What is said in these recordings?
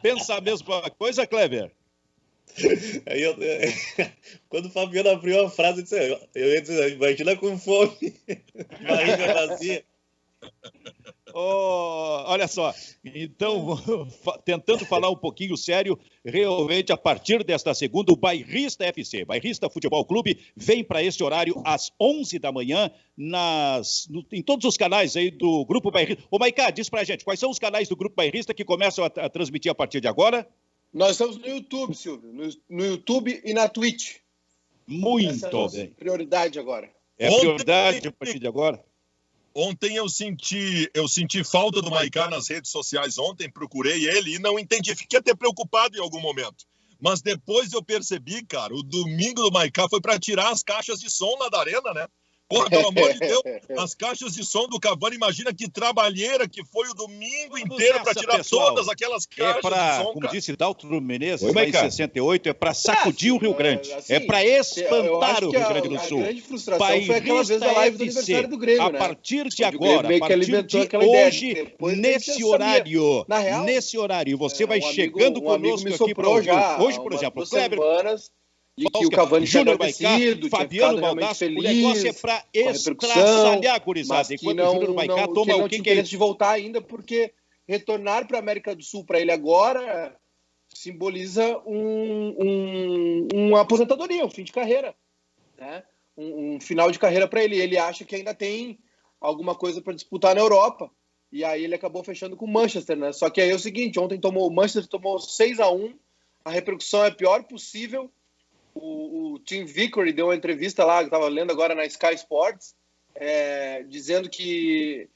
Pensa a mesma coisa, Kleber? Aí quando o Fabiano abriu a frase, eu ia dizer, imagina com fome, barriga vazia. Olha só, então, tentando falar um pouquinho sério, realmente a partir desta segunda, o Bairrista FC, Bairrista Futebol Clube, vem para esse horário às 11 da manhã, em todos os canais aí do Grupo Bairrista. Ô Maiká, diz pra gente, quais são os canais do Grupo Bairrista que começam a transmitir a partir de agora? Nós estamos no YouTube, Silvio, no YouTube e na Twitch. Muito bem. Prioridade agora. É prioridade a partir de agora? Ontem eu senti falta do Maiká nas redes sociais ontem, procurei ele e não entendi, fiquei até preocupado em algum momento. Mas depois eu percebi, cara, o domingo do Maiká foi para tirar as caixas de som lá da arena, né? Porra, pelo amor de Deus, as caixas de som do Cavani, imagina que trabalheira que foi o domingo inteiro para tirar todas aquelas caixas de som. Como disse Daltro Menezes, lá em 68, é para sacudir o Rio Grande, assim, é para espantar o Rio Grande do Sul. A grande frustração foi aquela vez da live do aniversário do Grêmio, a partir de agora, a partir de hoje, nesse horário, você vai chegando conosco aqui para hoje, por exemplo, Kleber... E que o Cavani tinha agradecido, Fabiano Baldassi, o negócio é para estraçalhar a gurizada. Enquanto o Júnior Maiká toma o que é de voltar ainda, porque retornar para a América do Sul para ele agora simboliza uma aposentadoria, um fim de carreira, né? Um final de carreira para ele. Ele acha que ainda tem alguma coisa para disputar na Europa. E aí ele acabou fechando com o Manchester, né? Só que aí é o seguinte, ontem o Manchester tomou 6-1, a repercussão é a pior possível. O Tim Vickery deu uma entrevista lá, que estava lendo agora na Sky Sports, dizendo que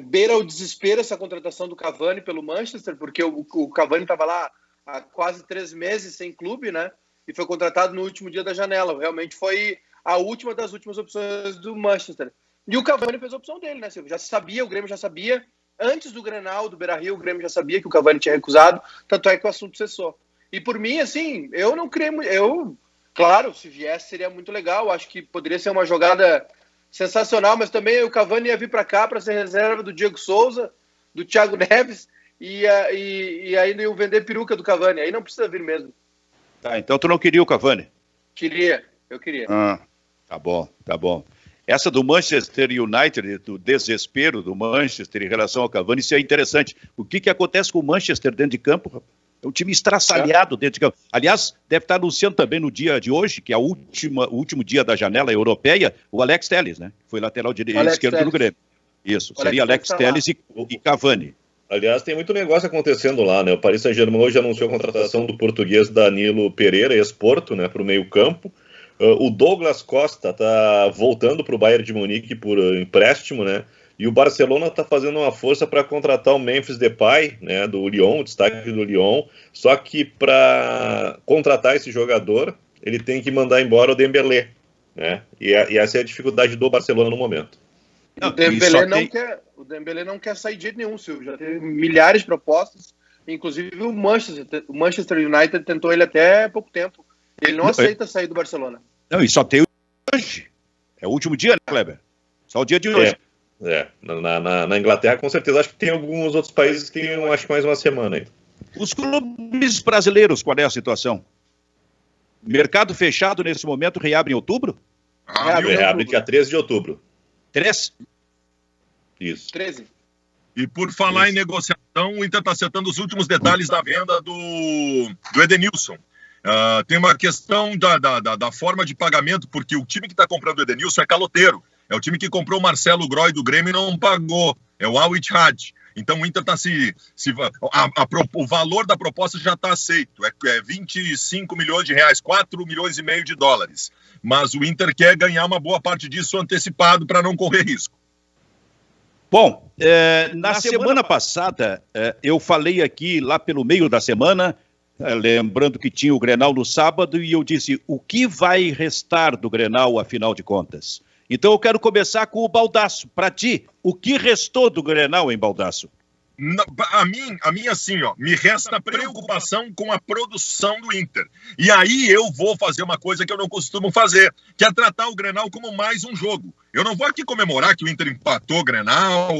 beira o desespero essa contratação do Cavani pelo Manchester, porque o Cavani estava lá há quase 3 meses sem clube, né? E foi contratado no último dia da janela. Realmente foi a última das últimas opções do Manchester. E o Cavani fez a opção dele, né, Silvio? Já sabia, o Grêmio já sabia. Antes do Grenal, do Beira-Rio, o Grêmio já sabia que o Cavani tinha recusado. Tanto é que o assunto cessou. E por mim, assim, eu não creio... Claro, se viesse seria muito legal, acho que poderia ser uma jogada sensacional, mas também o Cavani ia vir para cá para ser reserva do Diego Souza, do Thiago Neves, e ainda iam vender peruca do Cavani, aí não precisa vir mesmo. Tá, então tu não queria o Cavani? Eu queria. Tá bom. Essa do Manchester United, do desespero do Manchester em relação ao Cavani, isso é interessante. O que acontece com o Manchester dentro de campo, rapaz? É um time estraçalhado dentro de campo. Aliás, deve estar anunciando também no dia de hoje, que é o último dia da janela europeia, o Alex Telles, né? Foi lateral esquerdo do Grêmio. Isso, seria Alex Telles e Cavani. Aliás, tem muito negócio acontecendo lá, né? O Paris Saint-Germain hoje anunciou a contratação do português Danilo Pereira, ex-Porto, né, para o meio-campo. O Douglas Costa está voltando para o Bayern de Munique por empréstimo, né? E o Barcelona está fazendo uma força para contratar o Memphis Depay, né, do Lyon, o destaque do Lyon. Só que para contratar esse jogador, ele tem que mandar embora o Dembélé, né? E essa é a dificuldade do Barcelona no momento. O Dembélé não quer sair de jeito nenhum, Silvio. Já teve milhares de propostas, inclusive o Manchester United tentou ele até há pouco tempo. Ele não aceita sair do Barcelona. Não, e só tem hoje. É o último dia, né, Kleber? Só o dia de hoje. Na Inglaterra, com certeza. Acho que tem alguns outros países que tem, acho que mais uma semana ainda. Os clubes brasileiros, qual é a situação? Mercado fechado nesse momento, reabre em outubro? Reabre dia 13 de outubro. 3? Isso. 13. E por falar em negociação, o Inter está acertando os últimos detalhes da venda do Edenilson. Tem uma questão da forma de pagamento, porque o time que está comprando o Edenilson é caloteiro. É o time que comprou o Marcelo Groy do Grêmio e não pagou. É o Al Ittihad. Então o Inter está o valor da proposta já está aceito. É 25 milhões de reais, 4 milhões e meio de dólares. Mas o Inter quer ganhar uma boa parte disso antecipado para não correr risco. Bom, na semana passada, eu falei aqui lá pelo meio da semana, lembrando que tinha o Grenal no sábado, e eu disse, o que vai restar do Grenal, afinal de contas? Então eu quero começar com o Baldasso. Para ti, o que restou do Grenal, hein, Baldasso? A mim, assim, ó, me resta preocupação com a produção do Inter. E aí eu vou fazer uma coisa que eu não costumo fazer, que é tratar o Grenal como mais um jogo. Eu não vou aqui comemorar que o Inter empatou o Grenal,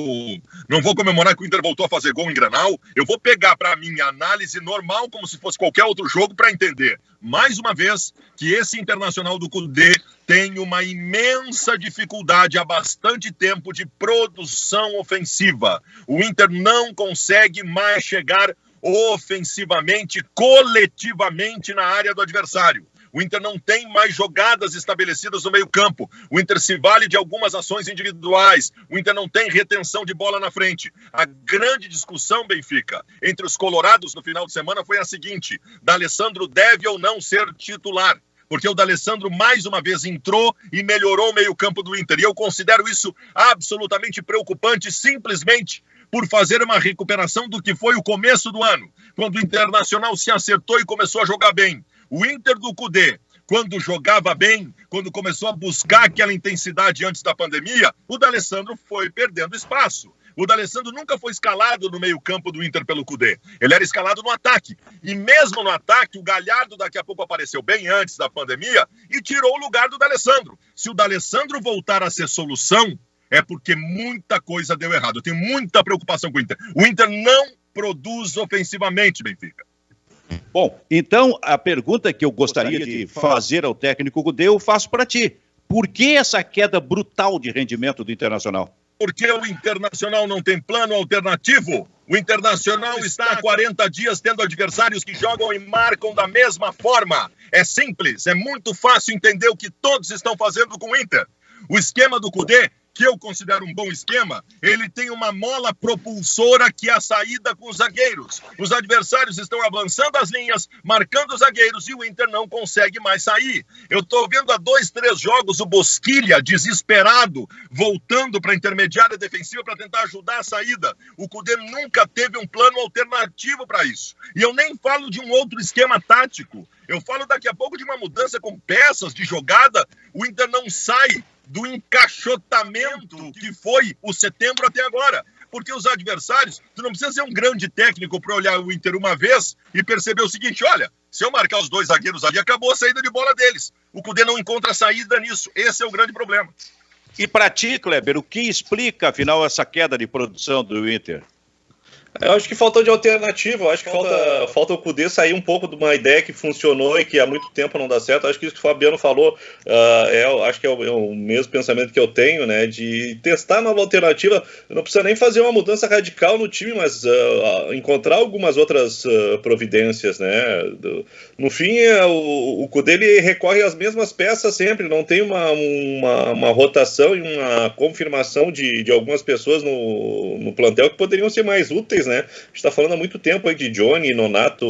não vou comemorar que o Inter voltou a fazer gol em Grenal. Eu vou pegar para mim a análise normal, como se fosse qualquer outro jogo, para entender, mais uma vez, que esse Internacional do Cudê tem uma imensa dificuldade há bastante tempo de produção ofensiva. O Inter não consegue mais chegar ofensivamente, coletivamente na área do adversário. O Inter não tem mais jogadas estabelecidas no meio-campo. O Inter se vale de algumas ações individuais. O Inter não tem retenção de bola na frente. A grande discussão, Benfica, entre os colorados no final de semana foi a seguinte: D'Alessandro deve ou não ser titular? Porque o D'Alessandro mais uma vez entrou e melhorou o meio-campo do Inter. E eu considero isso absolutamente preocupante, simplesmente por fazer uma recuperação do que foi o começo do ano, quando o Internacional se acertou e começou a jogar bem. O Inter do Cudê, quando jogava bem, quando começou a buscar aquela intensidade antes da pandemia, o D'Alessandro foi perdendo espaço. O D'Alessandro nunca foi escalado no meio-campo do Inter pelo Cudê. Ele era escalado no ataque. E mesmo no ataque, o Galhardo daqui a pouco apareceu bem antes da pandemia e tirou o lugar do D'Alessandro. Se o D'Alessandro voltar a ser solução, é porque muita coisa deu errado. Eu tenho muita preocupação com o Inter. O Inter não produz ofensivamente, Benfica. Bom, então a pergunta que eu gostaria de fazer ao técnico Cudê, eu faço para ti. Por que essa queda brutal de rendimento do Internacional? Porque o Internacional não tem plano alternativo. O Internacional está há 40 dias tendo adversários que jogam e marcam da mesma forma. É simples, é muito fácil entender o que todos estão fazendo com o Inter. O esquema do Cudê, que eu considero um bom esquema, ele tem uma mola propulsora que é a saída com os zagueiros. Os adversários estão avançando as linhas, marcando os zagueiros e o Inter não consegue mais sair. Eu estou vendo há 2, 3 jogos o Bosquilha, desesperado, voltando para a intermediária defensiva para tentar ajudar a saída. O Cudê nunca teve um plano alternativo para isso. E eu nem falo de um outro esquema tático. Eu falo daqui a pouco de uma mudança com peças de jogada. O Inter não sai do encaixotamento que foi o setembro até agora. Porque os adversários, tu não precisa ser um grande técnico para olhar o Inter uma vez e perceber o seguinte: olha, se eu marcar os 2 zagueiros ali, acabou a saída de bola deles. O Cudê não encontra saída nisso. Esse é o grande problema. E para ti, Kleber, o que explica, afinal, essa queda de produção do Inter? Eu acho que faltou de alternativa, eu acho que falta o Cudê sair um pouco de uma ideia que funcionou e que há muito tempo não dá certo. Acho que isso que o Fabiano falou, acho que é o mesmo pensamento que eu tenho, né, de testar nova alternativa. Não precisa nem fazer uma mudança radical no time, mas encontrar algumas outras providências, né. No fim, o Cudê ele recorre às mesmas peças sempre, não tem uma rotação e uma confirmação de algumas pessoas no plantel que poderiam ser mais úteis, né? A gente está falando há muito tempo aí de Johnny, Nonato,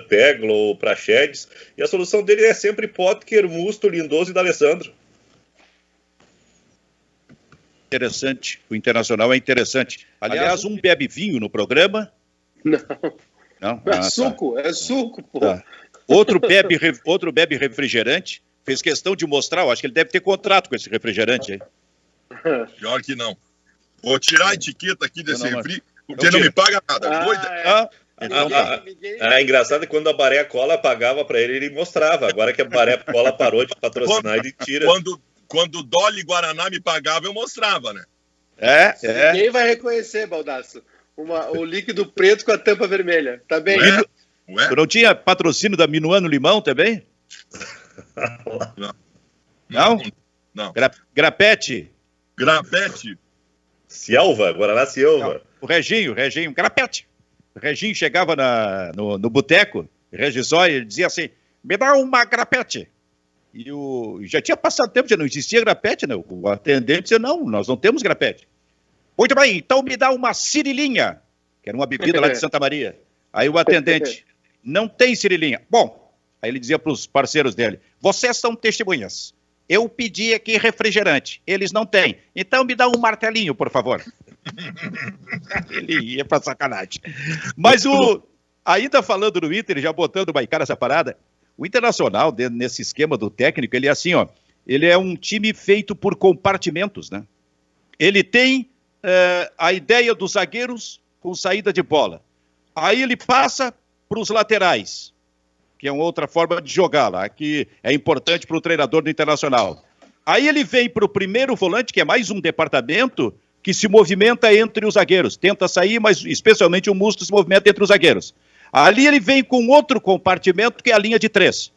Peglo, Praxedes, e a solução dele é sempre Potker, Musto, Lindoso e D'Alessandro. Interessante, o Internacional é interessante. Aliás, um bebe vinho no programa? Não? É suco, pô. Tá. Outro bebe refrigerante, fez questão de mostrar, eu acho que ele deve ter contrato com esse refrigerante aí. Pior que não. Vou tirar a etiqueta aqui desse refri, porque não me paga nada. Então tá. É engraçado que quando a Baré Cola pagava para ele mostrava. Agora que a Baré Cola parou de patrocinar, ele tira. Quando o Dolly Guaraná me pagava, eu mostrava, né? Ninguém vai reconhecer, Baldasso. O líquido preto com a tampa vermelha. Tá bem? Ué? Tu não tinha patrocínio da Minuano Limão também? Não. Grapete? Guaraná Silva. Não, o Reginho, Grapete. O Reginho chegava no boteco, Regisói, ele dizia assim: me dá uma grapete. E já tinha passado tempo, já não existia grapete, né? O atendente dizia: não, nós não temos grapete. Muito bem, então me dá uma cirilinha, que era uma bebida lá de Santa Maria. Aí o atendente: não tem cirilinha. Bom, aí ele dizia para os parceiros dele: vocês são testemunhas. Eu pedi aqui refrigerante, eles não têm. Então me dá um martelinho, por favor. Ele ia pra sacanagem. Mas ainda falando do Inter, já botando uma cara essa parada, o Internacional, nesse esquema do técnico, ele é assim, ó, ele é um time feito por compartimentos, né? Ele tem a ideia dos zagueiros com saída de bola. Aí ele passa para os laterais, que é uma outra forma de jogar lá, que é importante para o treinador do Internacional. Aí ele vem para o primeiro volante, que é mais um departamento, que se movimenta entre os zagueiros. Tenta sair, mas especialmente o Musto se movimenta entre os zagueiros. Ali ele vem com outro compartimento, que é a linha de 3.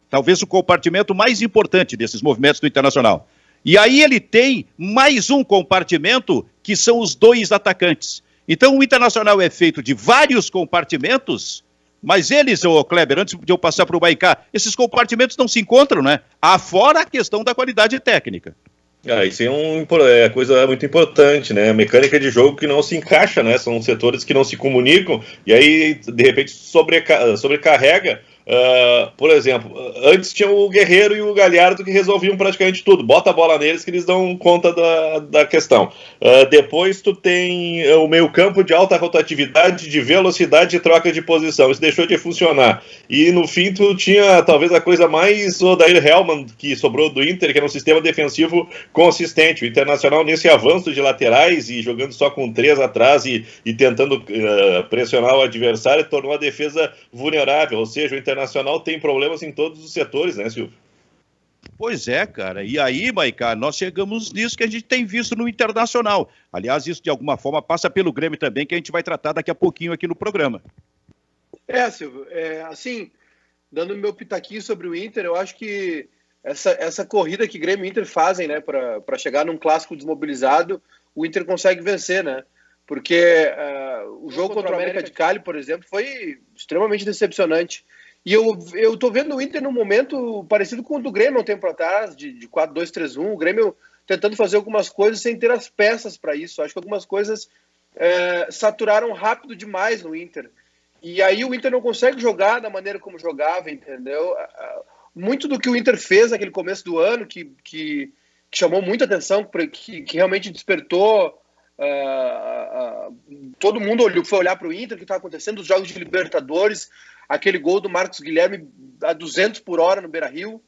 Talvez o compartimento mais importante desses movimentos do Internacional. E aí ele tem mais um compartimento, que são os 2 atacantes. Então o Internacional é feito de vários compartimentos, mas eles, ô Kleber, antes de eu passar para o Maicá, esses compartimentos não se encontram, né? Afora a questão da qualidade técnica. Isso é coisa muito importante, né? A mecânica de jogo que não se encaixa, né? São setores que não se comunicam e aí, de repente, sobrecarrega. Por exemplo, antes tinha o Guerreiro e o Galhardo que resolviam praticamente tudo. Bota a bola neles que eles dão conta da questão. Depois tu tem o meio campo de alta rotatividade, de velocidade e troca de posição. Isso deixou de funcionar. E no fim tu tinha talvez a coisa mais Odair Hellmann que sobrou do Inter, que era um sistema defensivo consistente. O Internacional nesse avanço de laterais e jogando só com 3 atrás e tentando pressionar o adversário, tornou a defesa vulnerável. Ou seja, o Internacional tem problemas em todos os setores, né, Silvio? Pois é, cara. E aí, Maicá, nós chegamos nisso que a gente tem visto no Internacional. Aliás, isso de alguma forma passa pelo Grêmio também, que a gente vai tratar daqui a pouquinho aqui no programa. Silvio, assim, dando meu pitaquinho sobre o Inter, eu acho que essa corrida que Grêmio e Inter fazem, né, para chegar num clássico desmobilizado, o Inter consegue vencer, né? Porque o jogo contra o América de Cali, por exemplo, foi extremamente decepcionante. E eu tô vendo o Inter num momento parecido com o do Grêmio um tempo atrás, de 4-2-3-1, o Grêmio tentando fazer algumas coisas sem ter as peças para isso. Acho que algumas coisas saturaram rápido demais no Inter. E aí o Inter não consegue jogar da maneira como jogava, entendeu? Muito do que o Inter fez naquele começo do ano, que chamou muita atenção, que realmente despertou... todo mundo foi olhar para o Inter, o que estava acontecendo, os jogos de Libertadores, aquele gol do Marcos Guilherme a 200 por hora no Beira-Rio,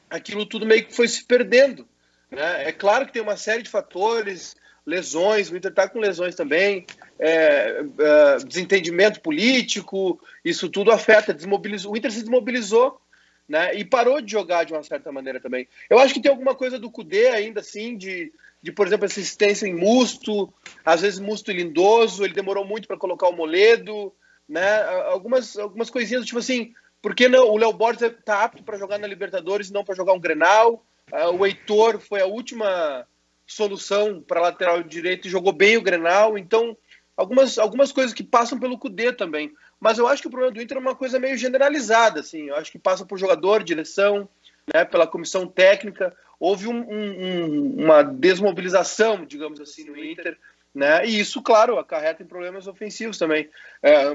aquilo tudo meio que foi se perdendo, né? É claro que tem uma série de fatores, lesões, o Inter está com lesões também, desentendimento político, isso tudo afeta, o Inter se desmobilizou, né? E parou de jogar de uma certa maneira também. Eu acho que tem alguma coisa do Kudê ainda assim, de por exemplo, assistência em Musto, às vezes Musto e Lindoso, ele demorou muito para colocar o Moledo, né? Algumas coisinhas, tipo assim, por que não? O Léo Borges está apto para jogar na Libertadores e não para jogar um Grenal. O Heitor foi a última solução para lateral direito e jogou bem o Grenal. Então, algumas coisas que passam pelo Kudê também. Mas eu acho que o problema do Inter é uma coisa meio generalizada, assim. Eu acho que passa por jogador, direção, né, pela comissão técnica. Houve uma desmobilização, digamos assim, no Inter, né? E isso, claro, acarreta em problemas ofensivos também,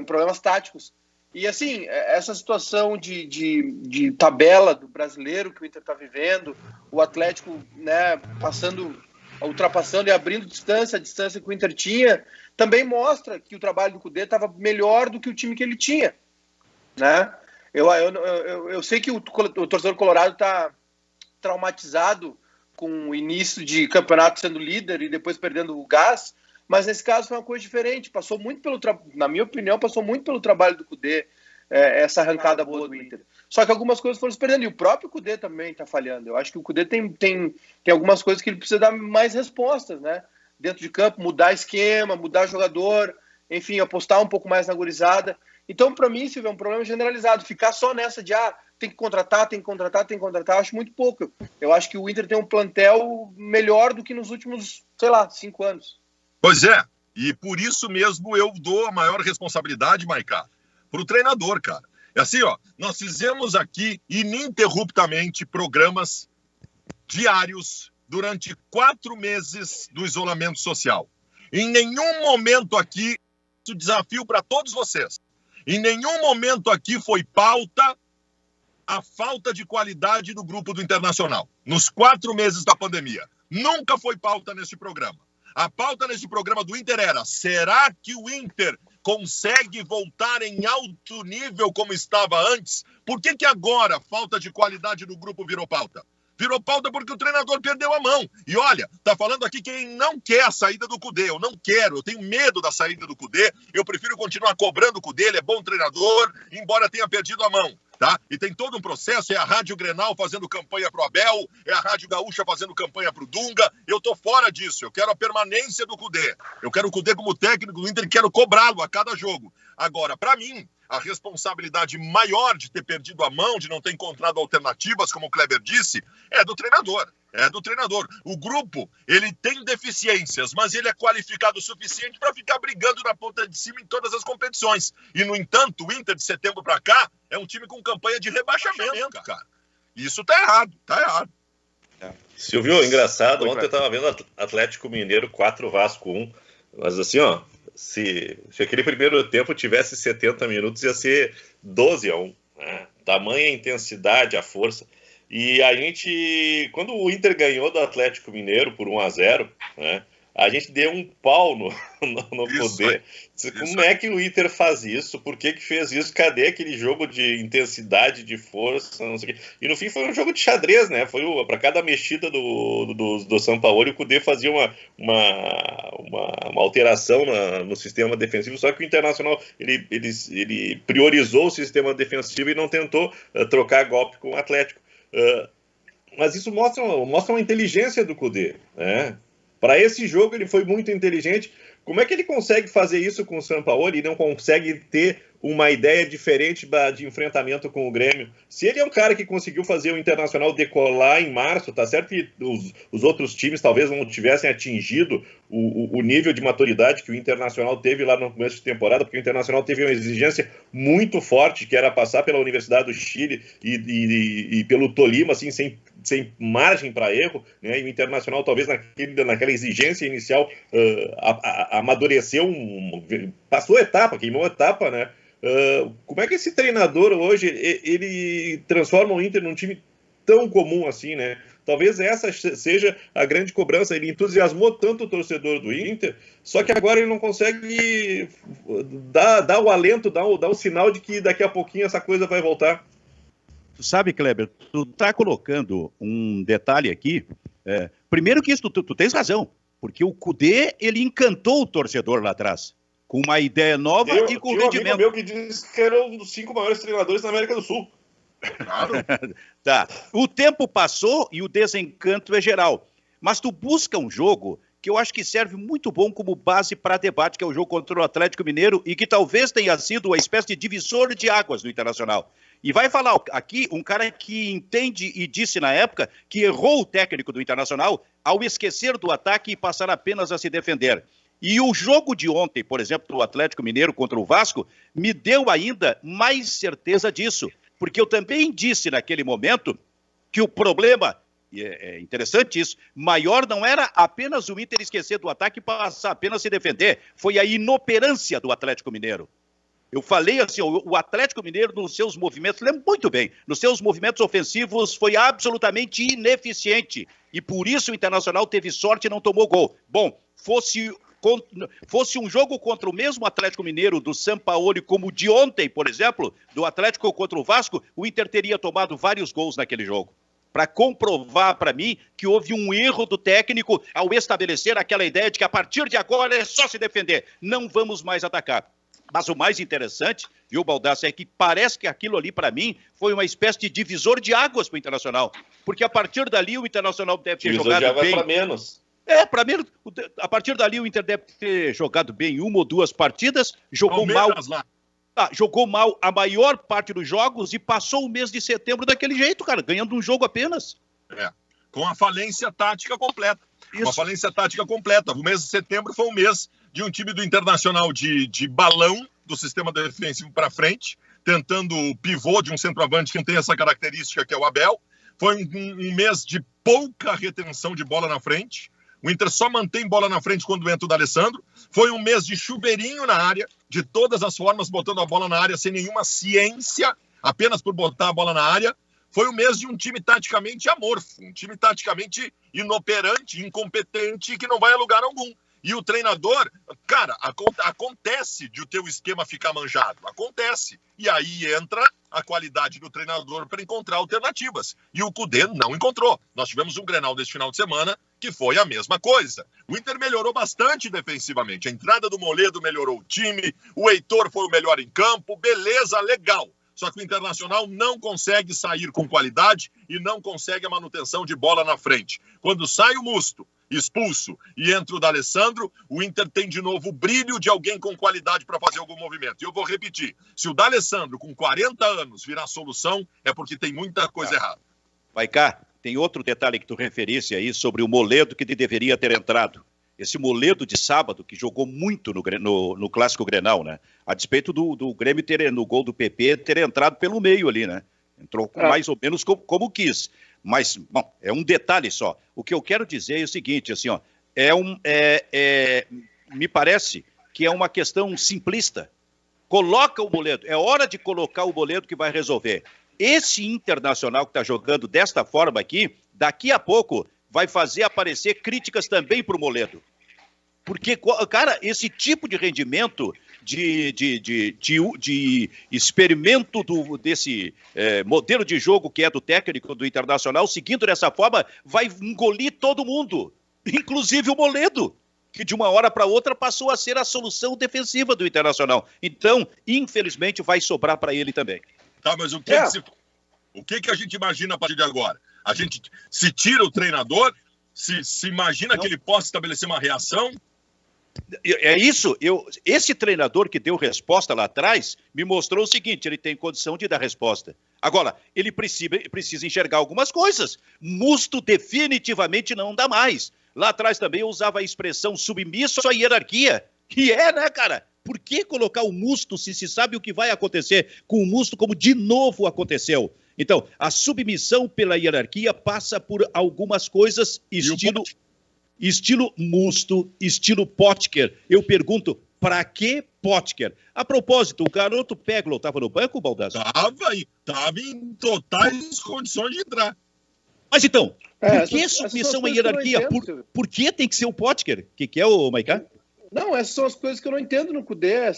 problemas táticos. E, assim, essa situação de tabela do brasileiro que o Inter está vivendo, o Atlético, né, ultrapassando e abrindo a distância que o Inter tinha, também mostra que o trabalho do Kudê estava melhor do que o time que ele tinha, né? Eu sei que o torcedor colorado está traumatizado com o início de campeonato sendo líder e depois perdendo o gás, mas nesse caso foi uma coisa diferente, na minha opinião, passou muito pelo trabalho do Kudê, essa arrancada boa do Inter. Só que algumas coisas foram se perdendo, e o próprio Kudê também está falhando. Eu acho que o Kudê tem algumas coisas que ele precisa dar mais respostas, né? Dentro de campo, mudar esquema, mudar jogador, enfim, apostar um pouco mais na gurizada. Então, para mim, Silvio, é um problema generalizado. Ficar só nessa de, tem que contratar, eu acho muito pouco. Eu acho que o Inter tem um plantel melhor do que nos últimos, 5 anos. Pois é, e por isso mesmo eu dou a maior responsabilidade, Maicá, para o treinador, cara. É assim, ó, nós fizemos aqui ininterruptamente programas diários durante 4 meses do isolamento social. Em nenhum momento aqui, o desafio para todos vocês, em nenhum momento aqui foi pauta a falta de qualidade do grupo do Internacional. Nos 4 meses da pandemia. Nunca foi pauta neste programa. A pauta neste programa do Inter era: será que o Inter consegue voltar em alto nível como estava antes? Por que agora a falta de qualidade do grupo virou pauta? Virou pauta porque o treinador perdeu a mão. E olha, tá falando aqui quem não quer a saída do Cudê. Eu não quero, eu tenho medo da saída do Cudê. Eu prefiro continuar cobrando o Cudê, ele é bom treinador, embora tenha perdido a mão. Tá? E tem todo um processo, é a Rádio Grenal fazendo campanha pro Abel, é a Rádio Gaúcha fazendo campanha pro Dunga. Eu tô fora disso, eu quero a permanência do Cudê. Eu quero o Cudê como técnico do Inter e quero cobrá-lo a cada jogo. Agora, para mim, a responsabilidade maior de ter perdido a mão, de não ter encontrado alternativas, como o Kleber disse, é do treinador. É do treinador. O grupo, ele tem deficiências, mas ele é qualificado o suficiente para ficar brigando na ponta de cima em todas as competições. E, no entanto, o Inter de setembro para cá é um time com campanha de rebaixamento, cara. Isso tá errado, tá errado. Silvio, engraçado, ontem eu tava vendo Atlético Mineiro 4, Vasco 1, mas assim, ó, se aquele primeiro tempo tivesse 70 minutos, ia ser 12-1, né? Tamanha intensidade, a força. E a gente, quando o Inter ganhou do Atlético Mineiro por 1-0, né, a gente deu um pau no Cudê. Como é que o Inter faz isso? Por que fez isso? Cadê aquele jogo de intensidade, de força? Não sei o quê. E no fim foi um jogo de xadrez, né? Foi para cada mexida do Sampaoli, o Cudê fazia uma alteração no sistema defensivo, só que o Internacional ele priorizou o sistema defensivo e não tentou trocar golpe com o Atlético. Mas isso mostra uma inteligência do Cudê, né? Para esse jogo ele foi muito inteligente. Como é que ele consegue fazer isso com o Sampaoli e não consegue ter uma ideia diferente de enfrentamento com o Grêmio? Se ele é um cara que conseguiu fazer o Internacional decolar em março, tá certo que os outros times talvez não tivessem atingido o nível de maturidade que o Internacional teve lá no começo de temporada, porque o Internacional teve uma exigência muito forte, que era passar pela Universidade do Chile e pelo Tolima, assim, sem margem para erro, né? E o Internacional talvez naquela exigência inicial amadureceu, passou etapa, queimou etapa, né? Como é que esse treinador hoje ele transforma o Inter num time tão comum assim, né? Talvez essa seja a grande cobrança. Ele entusiasmou tanto o torcedor do Inter, só que agora ele não consegue dar o alento, dar o sinal de que daqui a pouquinho essa coisa vai voltar. Tu sabe, Kleber, tu tá colocando um detalhe aqui. Primeiro que isso, tu tens razão, porque o Cudê, ele encantou o torcedor lá atrás, com uma ideia nova e com rendimento. Tinha um amigo meu que disse que era um dos 5 maiores treinadores da América do Sul. Claro. Tá. O tempo passou e o desencanto é geral. Mas tu busca um jogo que eu acho que serve muito bom como base para debate, que é o jogo contra o Atlético Mineiro, e que talvez tenha sido uma espécie de divisor de águas no Internacional. E vai falar aqui um cara que entende e disse na época que errou o técnico do Internacional ao esquecer do ataque e passar apenas a se defender. E o jogo de ontem, por exemplo, do Atlético Mineiro contra o Vasco, me deu ainda mais certeza disso. Porque eu também disse naquele momento que o problema, e é interessante isso, maior não era apenas o Inter esquecer do ataque e passar apenas a se defender, foi a inoperância do Atlético Mineiro. Eu falei assim, o Atlético Mineiro nos seus movimentos, lembro muito bem, nos seus movimentos ofensivos foi absolutamente ineficiente. E por isso o Internacional teve sorte e não tomou gol. Bom, fosse um jogo contra o mesmo Atlético Mineiro do Sampaoli, como o de ontem, por exemplo, do Atlético contra o Vasco, o Inter teria tomado vários gols naquele jogo. Para comprovar para mim que houve um erro do técnico ao estabelecer aquela ideia de que a partir de agora é só se defender, não vamos mais atacar. Mas o mais interessante, viu, Baldasso, é que parece que aquilo ali, para mim, foi uma espécie de divisor de águas para o Internacional. Porque a partir dali o Internacional deve ter jogado bem. Para menos. Para mim, a partir dali o Inter deve ter jogado bem 1 ou 2 partidas, jogou mal a maior parte dos jogos e passou o mês de setembro daquele jeito, cara, ganhando um jogo apenas. Com a falência tática completa. Isso. Uma falência tática completa. O mês de setembro foi um mês de um time do Internacional de balão do sistema defensivo para frente, tentando o pivô de um centroavante que não tem essa característica, que é o Abel. Foi um mês de pouca retenção de bola na frente. O Inter só mantém bola na frente quando entra o D'Alessandro. Foi um mês de chuveirinho na área, de todas as formas, botando a bola na área sem nenhuma ciência, apenas por botar a bola na área. Foi um mês de um time taticamente amorfo, um time taticamente inoperante, incompetente, que não vai a lugar algum. E o treinador, cara, acontece de o teu esquema ficar manjado. Acontece. E aí entra a qualidade do treinador para encontrar alternativas. E o Kudê não encontrou. Nós tivemos um Grenal desse final de semana que foi a mesma coisa. O Inter melhorou bastante defensivamente. A entrada do Moledo melhorou o time. O Heitor foi o melhor em campo. Beleza, legal. Só que o Internacional não consegue sair com qualidade e não consegue a manutenção de bola na frente. Quando sai o Musto, expulso, e entra o D'Alessandro, o Inter tem de novo o brilho de alguém com qualidade para fazer algum movimento. E eu vou repetir, se o D'Alessandro com 40 anos virar solução, é porque tem muita coisa errada. Vai cá, tem outro detalhe que tu referisse aí sobre o Moledo que deveria ter entrado. Esse Moledo de sábado, que jogou muito no Clássico Grenal, né? A despeito do Grêmio no gol do PP, ter entrado pelo meio ali, né? Entrou mais ou menos como quis. Mas, bom, é um detalhe só. O que eu quero dizer é o seguinte, assim, ó, me parece que é uma questão simplista. Coloca o Moledo, é hora de colocar o Moledo que vai resolver. Esse Internacional que está jogando desta forma aqui, daqui a pouco vai fazer aparecer críticas também para o Moledo. Porque, cara, esse tipo de rendimento, de experimento desse modelo de jogo que é do técnico do Internacional, seguindo dessa forma, vai engolir todo mundo, inclusive o Moledo, que de uma hora para outra passou a ser a solução defensiva do Internacional. Então, infelizmente, vai sobrar para ele também. Tá, mas o que a gente imagina a partir de agora? A gente se tira o treinador, se imagina que ele possa estabelecer uma reação? É isso, esse treinador que deu resposta lá atrás me mostrou o seguinte, ele tem condição de dar resposta. Agora, ele precisa enxergar algumas coisas. Musto definitivamente não dá mais. Lá atrás também eu usava a expressão submisso à hierarquia. E né, cara? Por que colocar o Musto se sabe o que vai acontecer com o Musto como de novo aconteceu? Então, a submissão pela hierarquia passa por algumas coisas estilo Musto, estilo Potker. Eu pergunto, para que Potker? A propósito, o garoto Peglo estava no banco, Baldasso? Estava em totais condições de entrar. Mas então, por que submissão à hierarquia? Por que tem que ser o Potker? O que é, o Maiká? Não, essas são as coisas que eu não entendo no Kudê.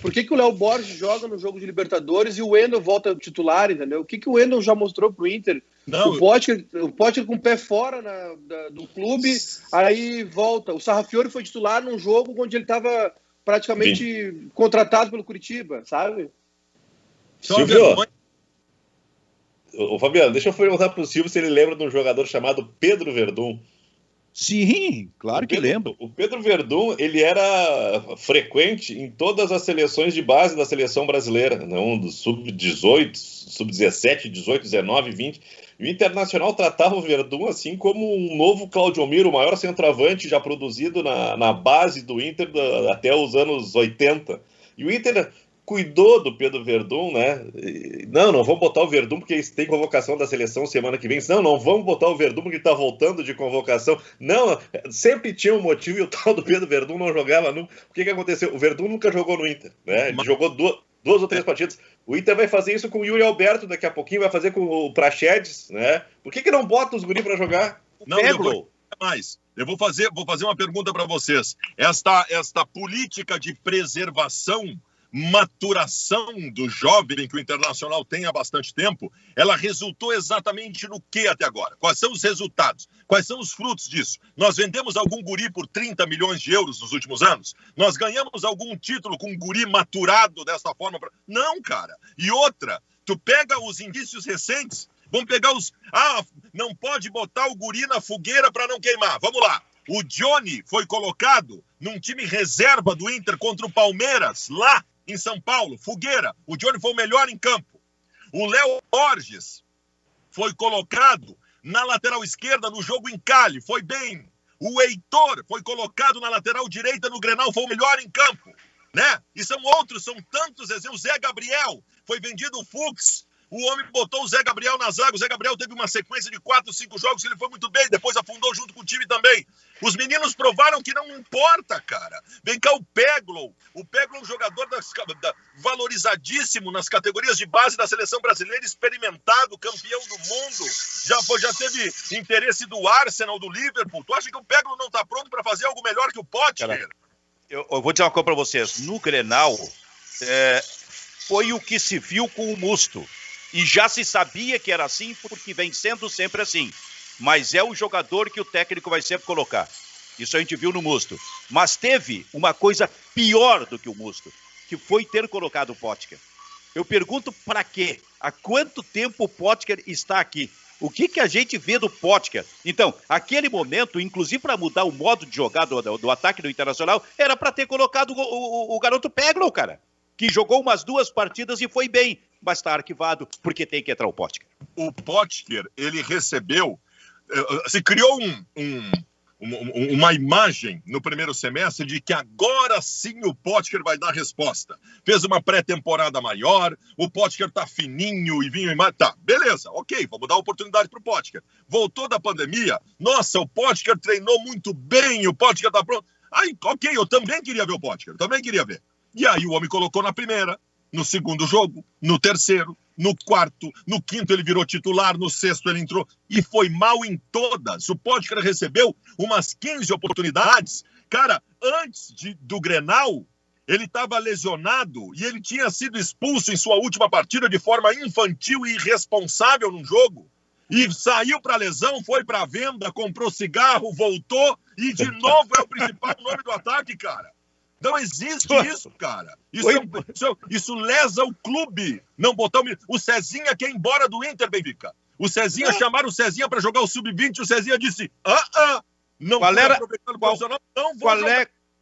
Por que o Léo Borges joga no jogo de Libertadores e o Wendel volta titular, entendeu? O que o Wendel já mostrou pro Inter? Não, o Potker com o pé fora do clube, aí volta. O Sarrafiori foi titular num jogo onde ele estava praticamente contratado pelo Curitiba, sabe? Silvio, ô Fabiano, deixa eu perguntar pro Silvio se ele lembra de um jogador chamado Pedro Verdun. Sim, claro que lembro. O Pedro Verdun, ele era frequente em todas as seleções de base da seleção brasileira, não do sub-18, sub-17, 18, 19, 20. E o Internacional tratava o Verdun assim como um novo Claudio Miro, o maior centroavante já produzido na base do Inter até os anos 80. E o Inter cuidou do Pedro Verdun, né? Não vamos botar o Verdun porque tem convocação da seleção semana que vem. Não vamos botar o Verdun porque ele tá voltando de convocação. Não, sempre tinha um motivo e o tal do Pedro Verdun não jogava nunca. O que aconteceu? O Verdun nunca jogou no Inter, né? Ele jogou duas ou três partidas. O Inter vai fazer isso com o Yuri Alberto daqui a pouquinho, vai fazer com o Praxedes, né? Por que não bota os guri para jogar? Não, eu vou mais. Eu vou fazer uma pergunta para vocês. Esta política de preservação, maturação do jovem que o Internacional tem há bastante tempo, ela resultou exatamente no que até agora? Quais são os resultados? Quais são os frutos disso? Nós vendemos algum guri por 30 milhões de euros nos últimos anos? Nós ganhamos algum título com um guri maturado dessa forma? Não, cara. E outra, tu pega os indícios recentes, vamos pegar não pode botar o guri na fogueira para não queimar. Vamos lá. O Johnny foi colocado num time reserva do Inter contra o Palmeiras, lá em São Paulo, fogueira. O Johnny foi o melhor em campo. O Léo Borges foi colocado na lateral esquerda no jogo em Cali, foi bem. O Heitor foi colocado na lateral direita no Grenal, foi o melhor em campo, né? E são tantos exemplos. O Zé Gabriel foi vendido o Fux O homem botou o Zé Gabriel na zaga. O Zé Gabriel teve uma sequência de 4, 5 jogos que ele foi muito bem. Depois afundou junto com o time também. Os meninos provaram que não importa, cara. Vem cá o Peglow. O Peglow é um jogador valorizadíssimo nas categorias de base da seleção brasileira, experimentado, campeão do mundo. Já teve interesse do Arsenal, do Liverpool. Tu acha que o Peglow não tá pronto para fazer algo melhor que o Potker? Eu vou dizer uma coisa para vocês. No Grenal, foi o que se viu com o Musto. E já se sabia que era assim, porque vem sendo sempre assim. Mas é o jogador que o técnico vai sempre colocar. Isso a gente viu no Musto. Mas teve uma coisa pior do que o Musto, que foi ter colocado o Potker. Eu pergunto para quê? Há quanto tempo o Potker está aqui? O que a gente vê do Potker? Então, aquele momento, inclusive para mudar o modo de jogar do ataque do Internacional, era para ter colocado o garoto Peglow, cara. Que jogou umas 2 partidas e foi bem, mas está arquivado porque tem que entrar o Potker. O Potker, ele recebeu... Se criou uma imagem no primeiro semestre de que agora sim o Potker vai dar resposta. Fez uma pré-temporada maior, o Potker tá fininho e vinho em mais. Tá, beleza, ok, vamos dar oportunidade pro Potker. Voltou da pandemia, nossa, o Potker treinou muito bem, o Potker tá pronto. Aí, ok, eu também queria ver o Potker, também queria ver. E aí o homem colocou na primeira, no segundo jogo, no terceiro, no quarto, no quinto ele virou titular, no sexto ele entrou e foi mal em todas. O Potker recebeu umas 15 oportunidades. Cara, antes do Grenal, ele estava lesionado e ele tinha sido expulso em sua última partida de forma infantil e irresponsável num jogo. E saiu para lesão, foi para venda, comprou cigarro, voltou e de novo é o principal nome do ataque, cara. Não existe isso, cara. Isso lesa o clube. Não botar o Cezinha quer ir embora do Inter, Benfica. O Cezinha, chamaram o Cezinha para jogar o Sub-20, o Cezinha disse, não qual era, aproveitando o profissional, não vou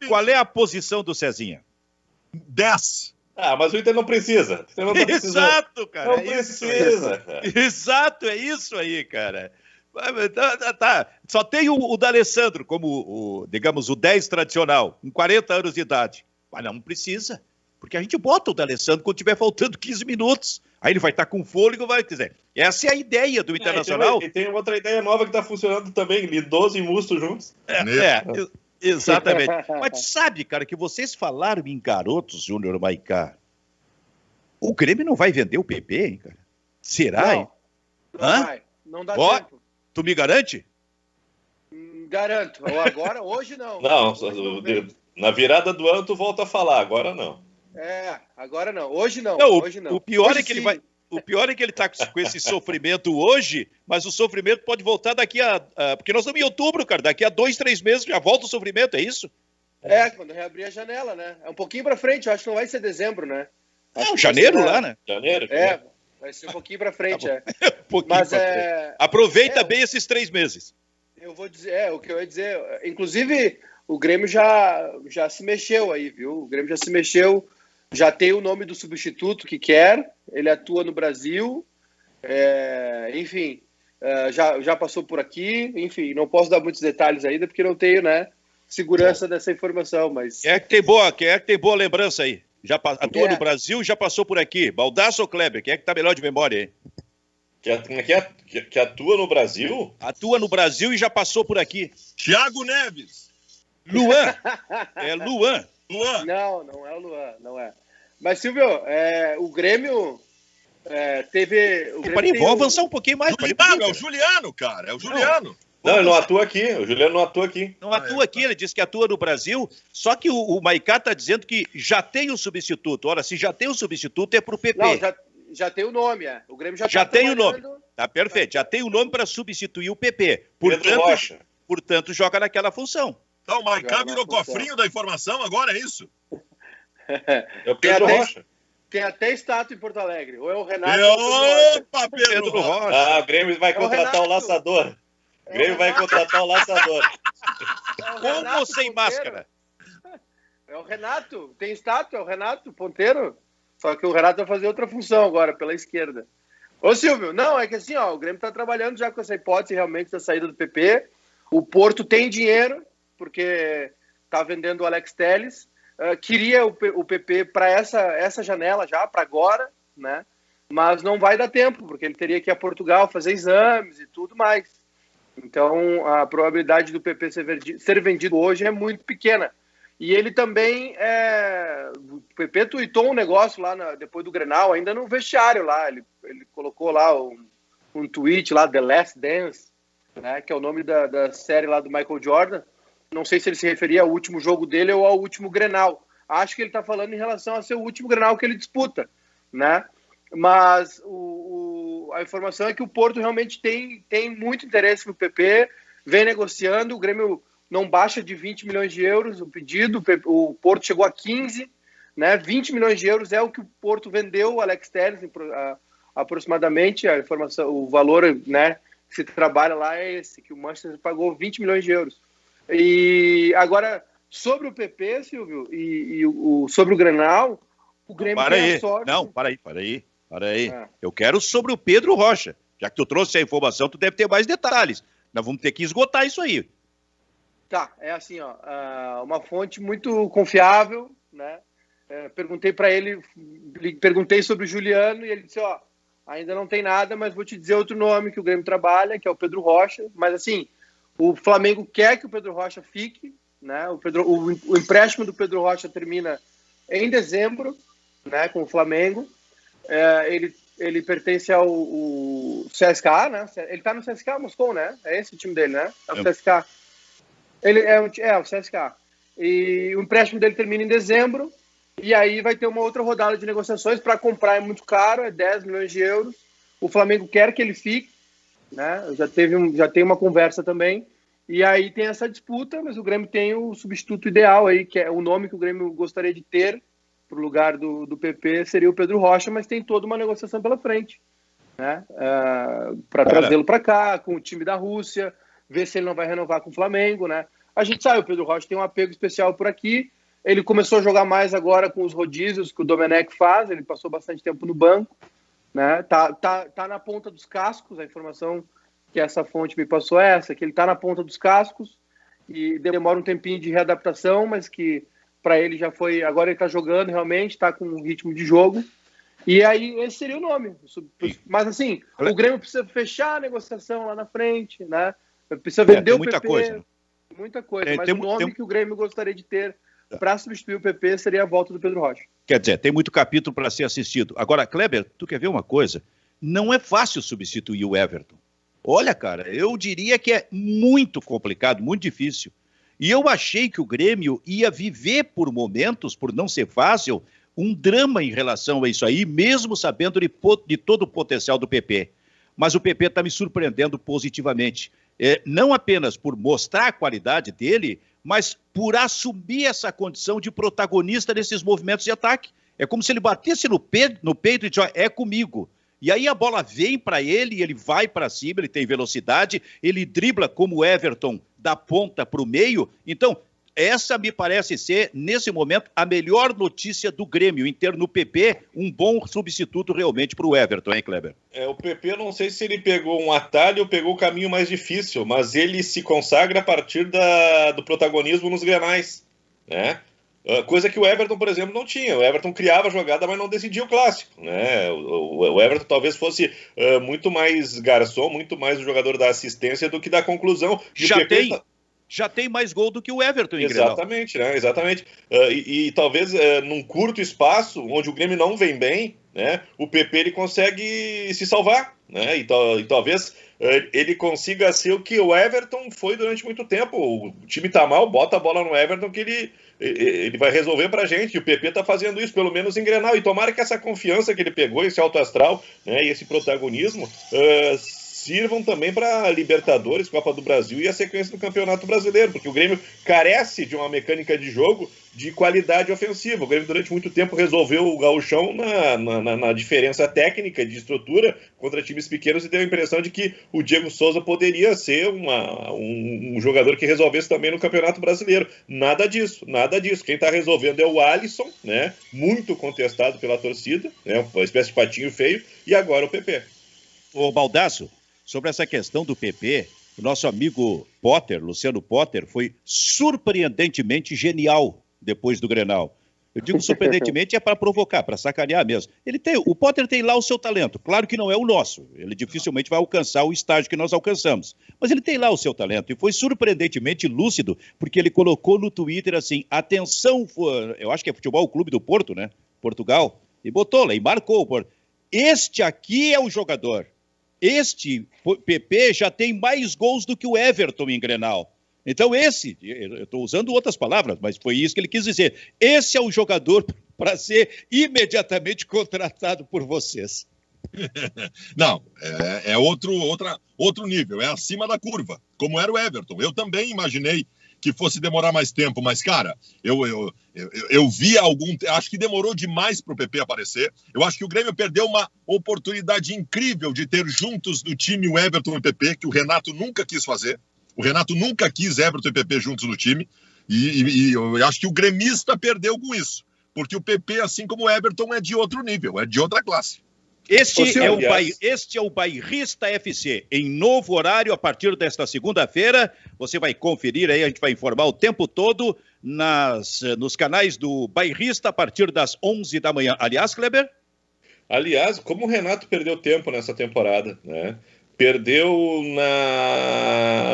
qual é a posição do Cezinha? 10. Mas o Inter não precisa. Não Exato, cara. Não precisa. Exato, é isso aí, cara. Tá. Só tem o D'Alessandro como, digamos, o 10 tradicional, com 40 anos de idade. Mas não precisa, porque a gente bota o D'Alessandro quando tiver faltando 15 minutos. Aí ele vai estar com fôlego, vai dizer. Essa é a ideia do Internacional. E tem outra ideia nova que está funcionando também, Lindoso e Musto juntos. Exatamente. Mas sabe, cara, que vocês falaram em garotos, Júnior Maicá. O Grêmio não vai vender o PP, hein, cara? Será, hein? Não vai. Não dá tempo. Tu me garante? Garanto. Agora, hoje não. Não, na virada do ano tu volta a falar, agora não. Agora não. Hoje não. Hoje não. O pior hoje é que ele vai. O pior é que ele está com esse sofrimento hoje, mas o sofrimento pode voltar daqui porque nós estamos em outubro, cara. Daqui a 2, 3 meses já volta o sofrimento, é isso? Quando reabrir a janela, né? É um pouquinho para frente, eu acho que não vai ser dezembro, né? Janeiro lá, né? Janeiro. Vai ser um pouquinho para frente, Um pouquinho mas aproveita bem esses 3 meses. Eu vou dizer, o que eu ia dizer, inclusive o Grêmio já se mexeu aí, viu? O Grêmio já se mexeu, já tem o nome do substituto que quer, ele atua no Brasil, enfim, já passou por aqui, enfim, não posso dar muitos detalhes ainda porque não tenho, né, segurança dessa informação, mas... Quem é que tem boa lembrança aí? Já atua no Brasil, já passou por aqui. Baldasso ou Kleber? Quem é que tá melhor de memória aí? Que atua no Brasil? Atua no Brasil e já passou por aqui. Thiago Neves. Luan. Luan. Não é o Luan, não é. Mas, Silvio, o Grêmio teve... Vamos avançar um pouquinho mais. É o Juliano, cara. É o Juliano. Não, ele não atua aqui. O Juliano não atua aqui. Não atua aqui, ele diz que atua no Brasil, só que o Maicá está dizendo que já tem um substituto. Ora, se já tem um substituto, é pro PP. Não, já tem o nome, O Grêmio já tem o nome. Tá perfeito, já tem o nome para substituir o PP. Portanto, joga naquela função. Então, o Maicá virou cofrinho da informação, agora é isso? É o Pedro Rocha. Tem até estátua em Porto Alegre. Ou é o Renato. Opa, Pedro Rocha. O Grêmio vai contratar o laçador. O Grêmio vai contratar o laçador. Com ou sem máscara? É o Renato. Tem estátua, é o Renato, ponteiro. Só que o Renato vai fazer outra função agora, pela esquerda. Ô, Silvio, não, é que assim, o Grêmio tá trabalhando já com essa hipótese realmente da saída do PP. O Porto tem dinheiro, porque tá vendendo o Alex Telles. Queria o PP para essa janela já, para agora, né? mas não vai dar tempo, porque ele teria que ir a Portugal fazer exames e tudo mais. Então, a probabilidade do PP ser vendido hoje é muito pequena. E ele também, o PP tuitou um negócio lá depois do Grenal, ainda no vestiário lá, ele colocou lá um tweet lá, The Last Dance, né, que é o nome da série lá do Michael Jordan. Não sei se ele se referia ao último jogo dele ou ao último Grenal. Acho que ele está falando em relação ao seu último Grenal que ele disputa, né? Mas a informação é que o Porto realmente tem muito interesse no PP, vem negociando, o Grêmio não baixa de 20 milhões de euros o pedido, o Porto chegou a 15, né? 20 milhões de euros é o que o Porto vendeu o Alex Telles, aproximadamente, a informação, o valor, né, que se trabalha lá é esse, que o Manchester pagou 20 milhões de euros. E agora, sobre o PP, Silvio, e sobre o Grenal, o Grêmio tem a sorte... Não, para aí. Eu quero sobre o Pedro Rocha. Já que tu trouxe a informação, tu deve ter mais detalhes. Nós vamos ter que esgotar isso aí. Tá, é assim, ó, uma fonte muito confiável, né? Perguntei para ele, perguntei sobre o Juliano e ele disse, ó, ainda não tem nada, mas vou te dizer outro nome que o Grêmio trabalha, que é o Pedro Rocha. Mas assim, o Flamengo quer que o Pedro Rocha fique, né? O empréstimo do Pedro Rocha termina em dezembro, né? Com o Flamengo. Ele pertence ao CSKA, né? Ele tá no CSKA Moscou, né? É esse o time dele, né? É o CSKA. Ele o CSKA. E o empréstimo dele termina em dezembro. E aí vai ter uma outra rodada de negociações. Para comprar é muito caro, é 10 milhões de euros. O Flamengo quer que ele fique, né? Já tem uma conversa também. E aí tem essa disputa, mas o Grêmio tem o substituto ideal aí, que é o nome que o Grêmio gostaria de ter para o lugar do PP, seria o Pedro Rocha, mas tem toda uma negociação pela frente, né? Para trazê-lo para cá, com o time da Rússia, ver se ele não vai renovar com o Flamengo, né? A gente sabe, o Pedro Rocha tem um apego especial por aqui, ele começou a jogar mais agora com os rodízios que o Domenech faz, ele passou bastante tempo no banco, né? Tá na ponta dos cascos, a informação que essa fonte me passou é essa, que ele tá na ponta dos cascos e demora um tempinho de readaptação, mas que para ele já foi, agora ele tá jogando realmente, tá com um ritmo de jogo, e aí esse seria o nome. Mas assim, o Grêmio precisa fechar a negociação lá na frente, né? Precisa vender o PP, muita coisa, mas o nome que o Grêmio gostaria de ter para substituir o PP seria a volta do Pedro Rocha. Quer dizer, tem muito capítulo para ser assistido. Agora, Kleber, tu quer ver uma coisa? Não é fácil substituir o Everton. Olha, cara, eu diria que é muito complicado, muito difícil. E eu achei que o Grêmio ia viver por momentos, por não ser fácil, um drama em relação a isso aí, mesmo sabendo de todo o potencial do PP. Mas o PP está me surpreendendo positivamente. Não apenas por mostrar a qualidade dele, mas por assumir essa condição de protagonista desses movimentos de ataque. É como se ele batesse no peito e disse, é comigo. E aí a bola vem para ele, ele vai para cima, ele tem velocidade, ele dribla como o Everton da ponta para o meio. Então, essa me parece ser, nesse momento, a melhor notícia do Grêmio, em ter no PP um bom substituto realmente para o Everton, hein, Kleber? O PP, eu não sei se ele pegou um atalho ou pegou o caminho mais difícil, mas ele se consagra a partir do protagonismo nos Grenais, né? Coisa que o Everton, por exemplo, não tinha. O Everton criava a jogada, mas não decidia o clássico, né? O Everton talvez fosse muito mais garçom, muito mais o jogador da assistência do que da conclusão. Já tem mais gol do que o Everton em Grenal. Exatamente, né? Exatamente. E talvez num curto espaço, onde o Grêmio não vem bem, né? O PP ele consegue se salvar, né? E talvez ele consiga ser o que o Everton foi durante muito tempo. O time tá mal, bota a bola no Everton que ele vai resolver pra gente. E o PP tá fazendo isso, pelo menos em Grenal. E tomara que essa confiança que ele pegou, esse alto astral, né? E esse protagonismo sirvam também para Libertadores, Copa do Brasil e a sequência do Campeonato Brasileiro, porque o Grêmio carece de uma mecânica de jogo de qualidade ofensiva. O Grêmio durante muito tempo resolveu o gauchão na diferença técnica de estrutura contra times pequenos e deu a impressão de que o Diego Souza poderia ser um jogador que resolvesse também no Campeonato Brasileiro. Nada disso. Quem está resolvendo é o Alisson, né? Muito contestado pela torcida, né? Uma espécie de patinho feio, e agora o PP. Ô Baldasso, sobre essa questão do PP, o nosso amigo Potter, Luciano Potter, foi surpreendentemente genial depois do Grenal. Eu digo surpreendentemente é para provocar, para sacanear mesmo. O Potter tem lá o seu talento. Claro que não é o nosso. Ele dificilmente vai alcançar o estágio que nós alcançamos. Mas ele tem lá o seu talento. E foi surpreendentemente lúcido, porque ele colocou no Twitter assim, atenção, eu acho que é Futebol Clube do Porto, né? Portugal. E botou lá, e marcou. Este aqui é o jogador. Este PP já tem mais gols do que o Everton em Grenal. Então eu estou usando outras palavras, mas foi isso que ele quis dizer. Esse é o jogador para ser imediatamente contratado por vocês. Não, é outro nível, é acima da curva, como era o Everton. Eu também imaginei que fosse demorar mais tempo, mas, cara, eu vi acho que demorou demais para o PP aparecer. Eu acho que o Grêmio perdeu uma oportunidade incrível de ter juntos no time o Everton e o PP, que o Renato nunca quis fazer. O Renato nunca quis Everton e PP juntos no time, e eu acho que o gremista perdeu com isso, porque o PP, assim como o Everton, é de outro nível, é de outra classe. Este é o Bairrista FC, em novo horário, a partir desta segunda-feira. Você vai conferir aí, a gente vai informar o tempo todo nos canais do Bairrista, a partir das 11 da manhã. Aliás, Kleber? Aliás, como o Renato perdeu tempo nessa temporada, né? Perdeu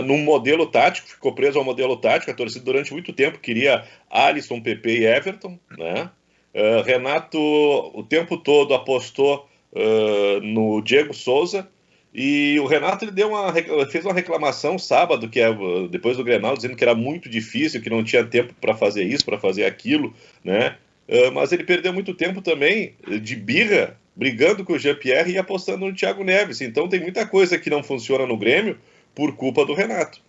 num modelo tático, ficou preso ao modelo tático. A torcida durante muito tempo queria Alisson, PP e Everton, né? Renato o tempo todo apostou no Diego Souza, e o Renato ele fez uma reclamação sábado, depois do Grenal, dizendo que era muito difícil, que não tinha tempo para fazer isso, para fazer aquilo, né? Mas ele perdeu muito tempo também de birra, brigando com o Jean-Pierre e apostando no Thiago Neves. Então tem muita coisa que não funciona no Grêmio por culpa do Renato.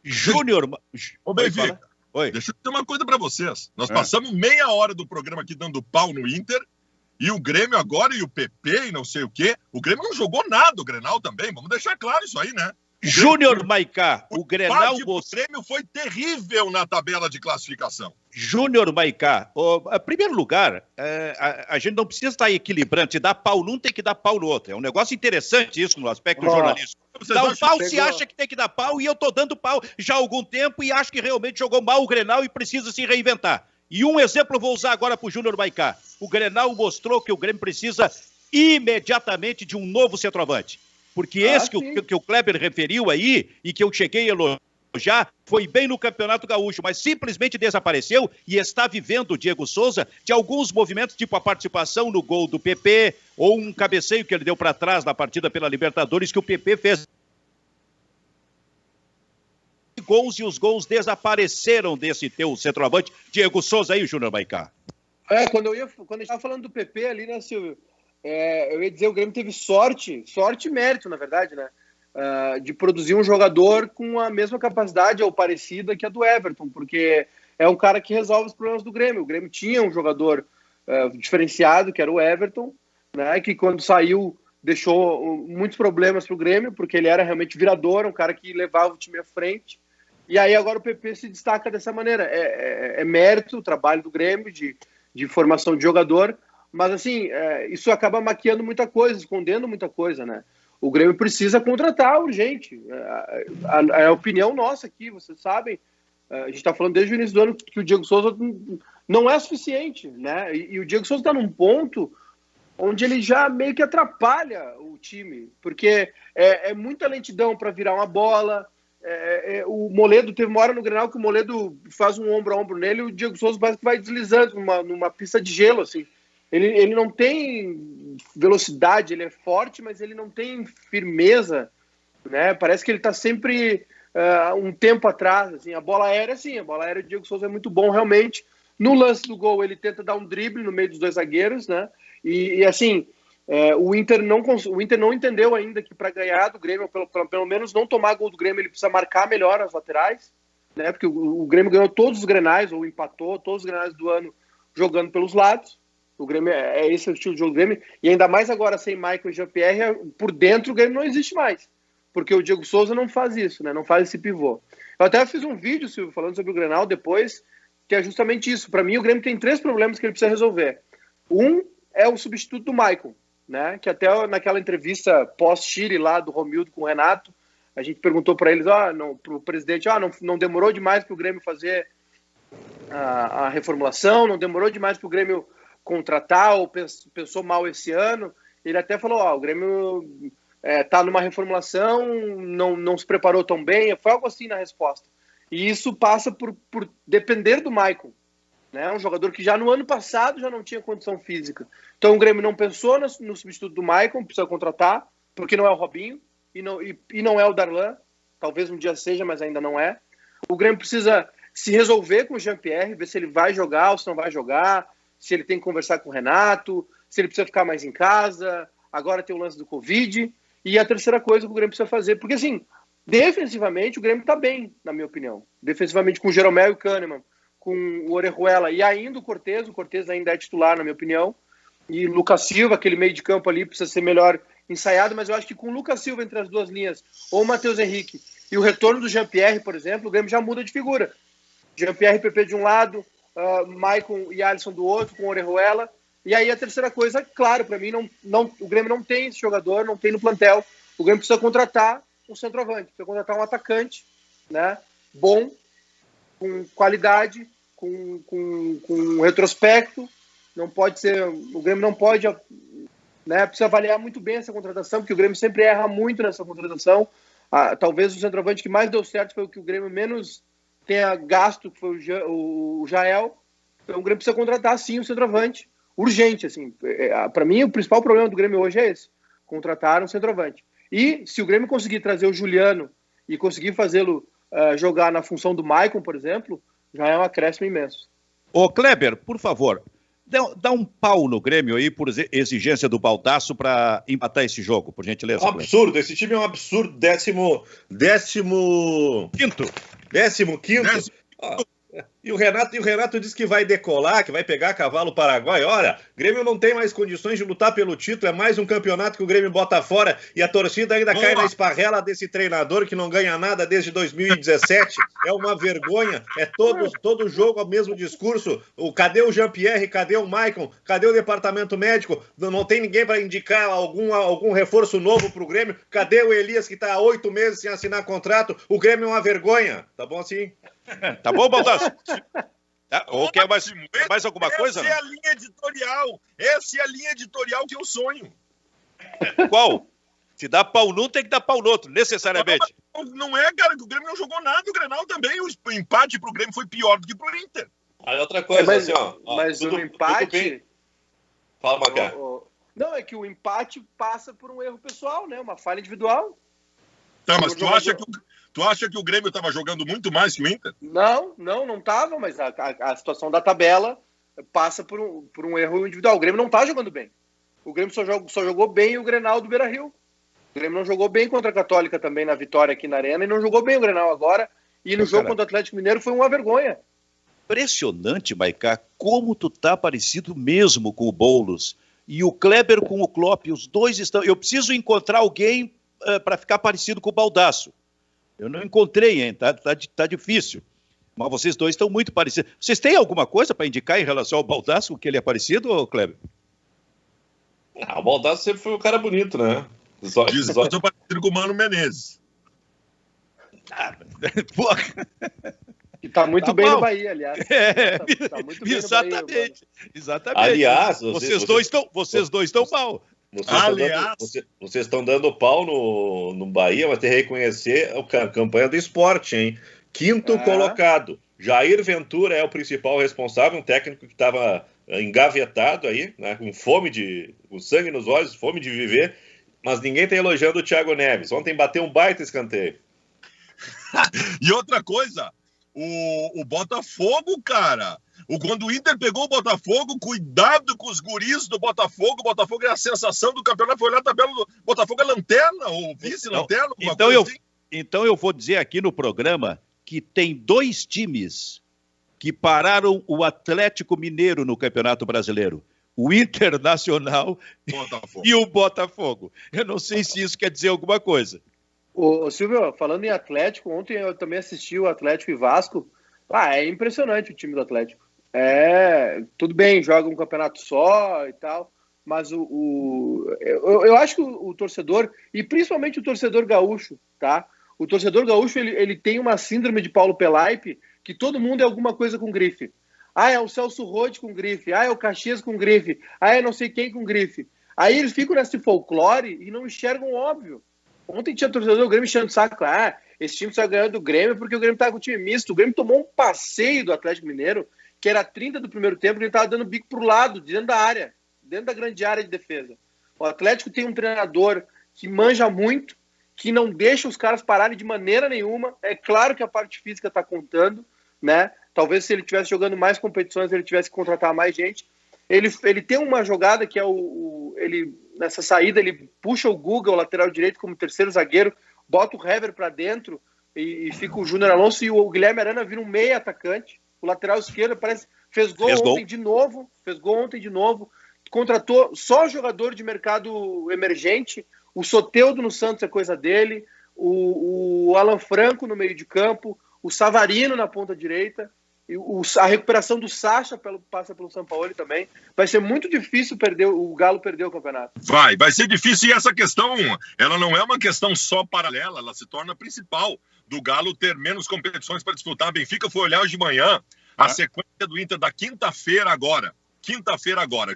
Júnior... Ô, Benfica, deixa eu dizer uma coisa para vocês. Nós passamos meia hora do programa aqui dando pau no Inter, e o Grêmio agora, e o PP, e não sei o quê. O Grêmio não jogou nada, o Grenal também. Vamos deixar claro isso aí, né? Júnior Maicá, o Grenal... O Grêmio foi terrível na tabela de classificação. Júnior Maicá, em primeiro lugar, a gente não precisa estar equilibrando. Se dá pau num, tem que dar pau no outro. É um negócio interessante isso no aspecto jornalístico. Dá um pau se acha que tem que dar pau, e eu estou dando pau já há algum tempo e acho que realmente jogou mal o Grenal e precisa se reinventar. E um exemplo eu vou usar agora para o Júnior Maicá. O Grenal mostrou que o Grêmio precisa imediatamente de um novo centroavante. Porque esse que o Kleber referiu aí, e que eu cheguei a elogiar, foi bem no Campeonato Gaúcho, mas simplesmente desapareceu, e está vivendo o Diego Souza de alguns movimentos, tipo a participação no gol do PP, ou um cabeceio que ele deu para trás na partida pela Libertadores, que o PP fez gols, e os gols desapareceram desse teu centroavante. Diego Souza aí, Júnior Maicá. Quando a gente estava falando do PP ali, né, Silvio? Eu ia dizer, o Grêmio teve sorte e mérito, na verdade, né? De produzir um jogador com a mesma capacidade ou parecida que a do Everton, porque é um cara que resolve os problemas do Grêmio. O Grêmio tinha um jogador diferenciado, que era o Everton, né? Que quando saiu deixou muitos problemas para o Grêmio, porque ele era realmente virador, um cara que levava o time à frente. E aí agora o PP se destaca dessa maneira. É mérito o trabalho do Grêmio de formação de jogador, mas assim, isso acaba maquiando muita coisa, escondendo muita coisa, né? O Grêmio precisa contratar urgente. É a opinião nossa aqui, vocês sabem. A gente está falando desde o início do ano que o Diego Souza não é suficiente, né? E o Diego Souza está num ponto onde ele já meio que atrapalha o time, porque é muita lentidão para virar uma bola. O Moledo teve uma hora no Grenal que o Moledo faz um ombro a ombro nele, e o Diego Souza parece que vai deslizando numa pista de gelo, assim. Ele não tem velocidade, ele é forte, mas ele não tem firmeza, né? Parece que ele está sempre um tempo atrás, assim. A bola aérea, sim, a bola aérea do Diego Souza é muito bom, realmente. No lance do gol, ele tenta dar um drible no meio dos dois zagueiros, né? E assim, o Inter não entendeu ainda que para ganhar do Grêmio, pelo menos não tomar gol do Grêmio, ele precisa marcar melhor as laterais, né? Porque o Grêmio ganhou todos os Grenais, ou empatou todos os Grenais do ano jogando pelos lados. O Grêmio esse é o estilo de jogo do Grêmio, e ainda mais agora sem Michael e Jean-Pierre, por dentro o Grêmio não existe mais, porque o Diego Souza não faz isso, né? Não faz esse pivô. Eu até fiz um vídeo, Silvio, falando sobre o Grenal depois, que é justamente isso. Para mim, o Grêmio tem 3 problemas que ele precisa resolver. Um é o substituto do Michael, né? Que até naquela entrevista pós-Chile lá do Romildo com o Renato, a gente perguntou para eles, pro presidente, não demorou demais para o Grêmio fazer a reformulação, não demorou demais para o Grêmio contratar, ou pensou mal esse ano. Ele até falou, o Grêmio está numa reformulação, não se preparou tão bem, foi algo assim na resposta. E isso passa por depender do Maicon, né? Um jogador que já no ano passado já não tinha condição física. Então o Grêmio não pensou no substituto do Maicon, precisa contratar, porque não é o Robinho e não é o Darlan, talvez um dia seja, mas ainda não é. O Grêmio precisa se resolver com o Jean-Pierre, ver se ele vai jogar ou se não vai jogar, se ele tem que conversar com o Renato, se ele precisa ficar mais em casa, agora tem o lance do Covid. E a terceira coisa que o Grêmio precisa fazer, porque assim, defensivamente o Grêmio está bem, na minha opinião. Defensivamente com o Jeromel e o Kahneman, com o Orejuela e ainda o Cortez ainda é titular, na minha opinião. E o Lucas Silva, aquele meio de campo ali, precisa ser melhor ensaiado, mas eu acho que com o Lucas Silva entre as duas linhas, ou o Matheus Henrique, e o retorno do Jean-Pierre, por exemplo, o Grêmio já muda de figura. Jean-Pierre e PP de um lado, Maicon e Alisson do outro, com o Orejuela. E aí a terceira coisa, claro, para mim, o Grêmio não tem esse jogador, não tem no plantel. O Grêmio precisa contratar um centroavante, precisa contratar um atacante, né, bom, com qualidade, com retrospecto. Não pode ser, o Grêmio não pode, né, precisa avaliar muito bem essa contratação, porque o Grêmio sempre erra muito nessa contratação. Talvez o centroavante que mais deu certo foi o que o Grêmio menos tenha gasto, que foi o Jael. Então o Grêmio precisa contratar, sim, o centroavante. Urgente, assim. Para mim, o principal problema do Grêmio hoje é esse. Contratar um centroavante. E se o Grêmio conseguir trazer o Juliano e conseguir fazê-lo jogar na função do Maicon, por exemplo, já é um acréscimo imenso. Ô Kleber, por favor, dá um pau no Grêmio aí por exigência do Baldasso para empatar esse jogo, por gentileza. Um absurdo, Kleber. Esse time é um absurdo. 15º. E o Renato diz que vai decolar, que vai pegar cavalo paraguai. Olha, o Grêmio não tem mais condições de lutar pelo título, é mais um campeonato que o Grêmio bota fora e a torcida ainda cai na esparrela desse treinador que não ganha nada desde 2017. É uma vergonha, é todo jogo o mesmo discurso. Cadê o Jean-Pierre, cadê o Maicon, cadê o departamento médico? Não tem ninguém para indicar algum reforço novo pro Grêmio. Cadê o Elias que está há 8 meses sem assinar contrato? O Grêmio é uma vergonha, tá bom assim? Tá bom, Baldasso? Ou quer mais alguma coisa? Essa é a linha editorial. Essa é a linha editorial que eu sonho. Qual? Se dá pau num, tem que dar pau no outro, necessariamente. Não é, cara, que o Grêmio não jogou nada. O Grenal também. O empate pro Grêmio foi pior do que pro Inter. Aí outra coisa, mas o empate... Fala, Macá. Não, é que o empate passa por um erro pessoal, né? Uma falha individual. Tá, mas tu acha que o Grêmio estava jogando muito mais que o Inter? Não estava, mas a situação da tabela passa por um erro individual. O Grêmio não está jogando bem. O Grêmio só jogou bem o Grenal do Beira-Rio. O Grêmio não jogou bem contra a Católica também na vitória aqui na Arena e não jogou bem o Grenal agora. E no jogo contra o Atlético Mineiro foi uma vergonha. Impressionante, Maicá, como tu tá parecido mesmo com o Boulos. E o Kleber com o Klopp, os dois estão... Eu preciso encontrar alguém para ficar parecido com o Baldasso. Eu não encontrei, hein? Tá difícil. Mas vocês dois estão muito parecidos. Vocês têm alguma coisa para indicar em relação ao Baldasso, que ele é parecido, Kleber? O Baldasso sempre foi um cara bonito, né? Eu sou parecido com o Mano Menezes. E tá muito bem no Bahia, aliás. Tá muito bem exatamente. No Bahia, exatamente. Aliás, vocês dois estão mal. Vocês estão dando pau no Bahia, mas tem que reconhecer a campanha do esporte, hein? 5º colocado. Jair Ventura é o principal responsável, um técnico que estava engavetado aí, né, com sangue nos olhos, fome de viver, mas ninguém está elogiando o Thiago Neves. Ontem bateu um baita escanteio. E outra coisa, o Botafogo, cara... Quando o Inter pegou o Botafogo, cuidado com os guris do Botafogo. O Botafogo é a sensação do campeonato. Foi olhar a tabela do Botafogo, é lanterna ou vice-lanterna. Então eu vou dizer aqui no programa que tem 2 times que pararam o Atlético Mineiro no Campeonato Brasileiro. O Internacional e o Botafogo. Eu não sei se isso quer dizer alguma coisa. Ô Silvio, falando em Atlético, ontem eu também assisti o Atlético e Vasco. É impressionante o time do Atlético. Tudo bem, joga um campeonato só e tal, mas eu acho que o torcedor, e principalmente o torcedor gaúcho, tá? O torcedor gaúcho, ele tem uma síndrome de Paulo Pelaipe, que todo mundo é alguma coisa com grife. Ah, é o Celso Roth com grife. Ah, é o Caxias com grife. Ah, é não sei quem com grife. Aí eles ficam nesse folclore e não enxergam o óbvio. Ontem tinha torcedor do Grêmio enchendo o saco. Ah, esse time só ganhou do Grêmio porque o Grêmio estava com o time misto. O Grêmio tomou um passeio do Atlético Mineiro, que era 30 do primeiro tempo, que ele estava dando bico pro lado, dentro da área, dentro da grande área de defesa. O Atlético tem um treinador que manja muito, que não deixa os caras pararem de maneira nenhuma. É claro que a parte física está contando, né? Talvez se ele estivesse jogando mais competições, ele tivesse que contratar mais gente. Ele tem uma jogada que é nessa saída, ele puxa o Guga, o lateral direito, como terceiro zagueiro, bota o Hever para dentro e fica o Júnior Alonso e o Guilherme Arana vira um meia atacante. O lateral esquerdo fez gol ontem de novo. Contratou só jogador de mercado emergente. O Soteldo no Santos é coisa dele. O Alan Franco no meio de campo. O Savarino na ponta direita. E a recuperação do Sacha passa pelo Sampaoli também. Vai ser muito difícil o Galo perder o campeonato. Vai ser difícil, e essa questão, ela não é uma questão só paralela, ela se torna principal do Galo ter menos competições para disputar. A Benfica foi olhar hoje de manhã a sequência do Inter da quinta-feira agora,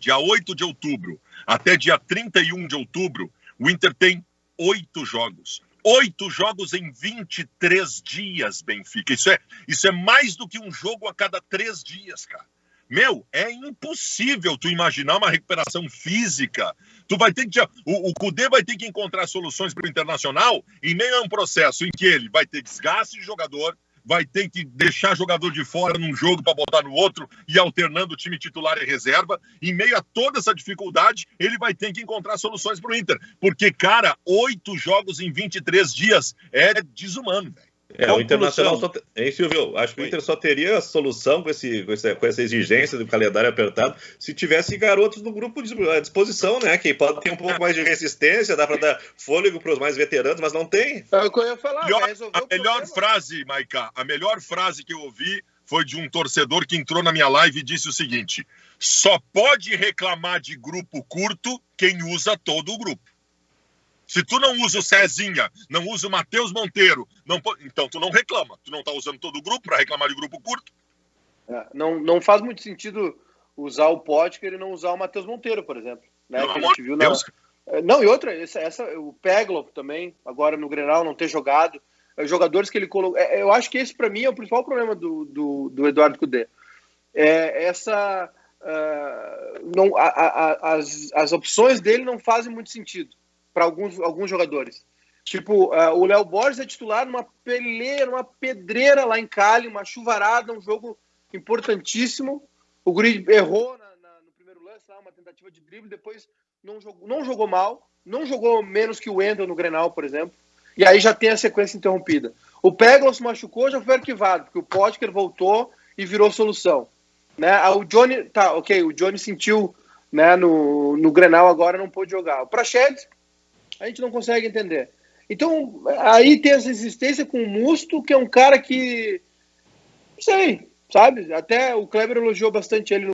dia 8 de outubro, até dia 31 de outubro, o Inter tem 8 jogos. 8 jogos em 23 dias, Benfica. Isso é mais do que um jogo a cada 3 dias, cara. Meu, é impossível tu imaginar uma recuperação física. Tu vai ter que... O Cudê vai ter que encontrar soluções para o Internacional em meio a um processo em que ele vai ter desgaste de jogador, vai ter que deixar jogador de fora num jogo para botar no outro e alternando o time titular e reserva. Em meio a toda essa dificuldade, ele vai ter que encontrar soluções para o Inter. Porque, cara, 8 jogos em 23 dias é desumano, velho. O Internacional só... Silvio, acho que o Inter só teria solução com essa exigência do calendário apertado se tivesse garotos no grupo à disposição, né? Que pode ter um pouco mais de resistência, dá para dar fôlego para os mais veteranos, mas não tem. É o que eu ia falar. A melhor frase, Maiká, a melhor frase que eu ouvi foi de um torcedor que entrou na minha live e disse o seguinte: só pode reclamar de grupo curto quem usa todo o grupo. Se tu não usa o Cezinha, não usa o Matheus Monteiro, então tu não reclama. Tu não tá usando todo o grupo para reclamar de grupo curto. Não faz muito sentido usar o Potker e não usar o Matheus Monteiro, por exemplo. Né, que a gente viu Não, e outra, o Pegloff também, agora no Grenal, não ter jogado. Jogadores que ele colocou... eu acho que esse, para mim, é o principal problema do Eduardo Cudê. As opções dele não fazem muito sentido para alguns jogadores. Tipo, o Léo Borges é titular numa pedreira lá em Cali, uma chuvarada, um jogo importantíssimo. O Guri errou no primeiro lance, lá, uma tentativa de drible, depois não jogou mal, não jogou menos que o Wendel no Grenal, por exemplo, e aí já tem a sequência interrompida. O Pegloff se machucou, já foi arquivado, porque o Potker voltou e virou solução. Né? O Johnny, o Johnny sentiu, né, no Grenal, agora não pôde jogar. O Praxedes, a gente não consegue entender. Então, aí tem essa insistência com o Musto, que é um cara que... Não sei, sabe? Até o Kleber elogiou bastante ele